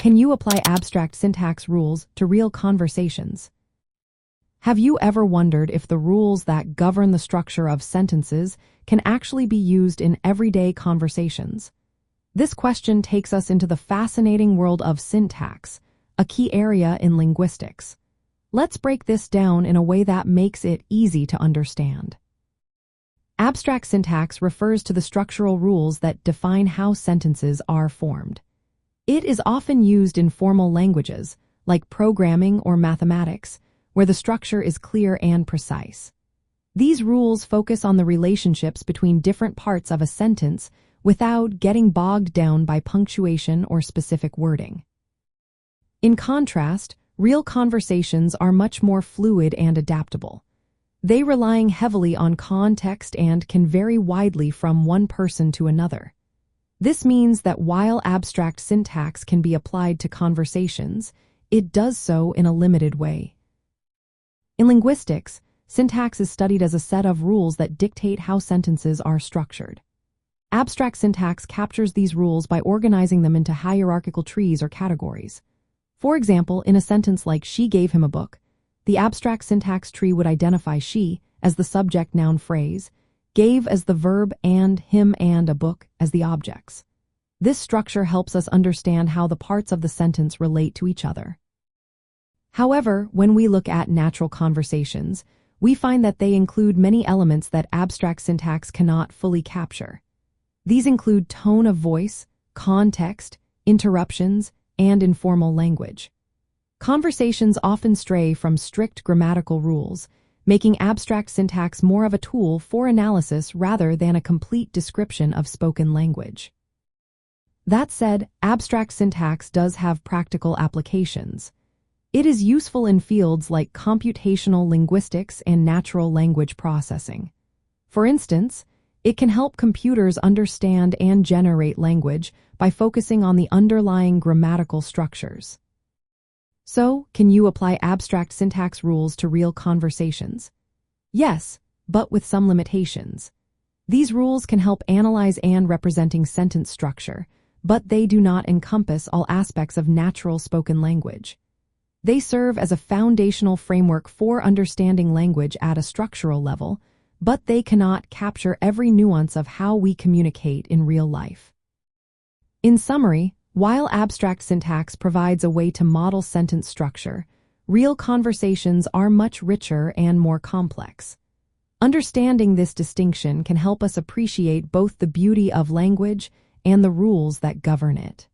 Can you apply abstract syntax rules to real conversations? Have you ever wondered if the rules that govern the structure of sentences can actually be used in everyday conversations? This question takes us into the fascinating world of syntax, a key area in linguistics. Let's break this down in a way that makes it easy to understand. Abstract syntax refers to the structural rules that define how sentences are formed. It is often used in formal languages, like programming or mathematics, where the structure is clear and precise. These rules focus on the relationships between different parts of a sentence without getting bogged down by punctuation or specific wording. In contrast, real conversations are much more fluid and adaptable. They rely heavily on context and can vary widely from one person to another. This means that while abstract syntax can be applied to conversations, it does so in a limited way. In linguistics, syntax is studied as a set of rules that dictate how sentences are structured. Abstract syntax captures these rules by organizing them into hierarchical trees or categories. For example, in a sentence like "she gave him a book," the abstract syntax tree would identify "she" as the subject-noun phrase, "gave" as the verb, and "him" and "a book" as the objects. This structure helps us understand how the parts of the sentence relate to each other. However, when we look at natural conversations, we find that they include many elements that abstract syntax cannot fully capture. These include tone of voice, context, interruptions, and informal language. Conversations often stray from strict grammatical rules, making abstract syntax more of a tool for analysis rather than a complete description of spoken language. That said, abstract syntax does have practical applications. It is useful in fields like computational linguistics and natural language processing. For instance, it can help computers understand and generate language by focusing on the underlying grammatical structures. So, can you apply abstract syntax rules to real conversations? Yes, but with some limitations. These rules can help analyze and representing sentence structure, but they do not encompass all aspects of natural spoken language. They serve as a foundational framework for understanding language at a structural level, but they cannot capture every nuance of how we communicate in real life. In summary, while abstract syntax provides a way to model sentence structure, real conversations are much richer and more complex. Understanding this distinction can help us appreciate both the beauty of language and the rules that govern it.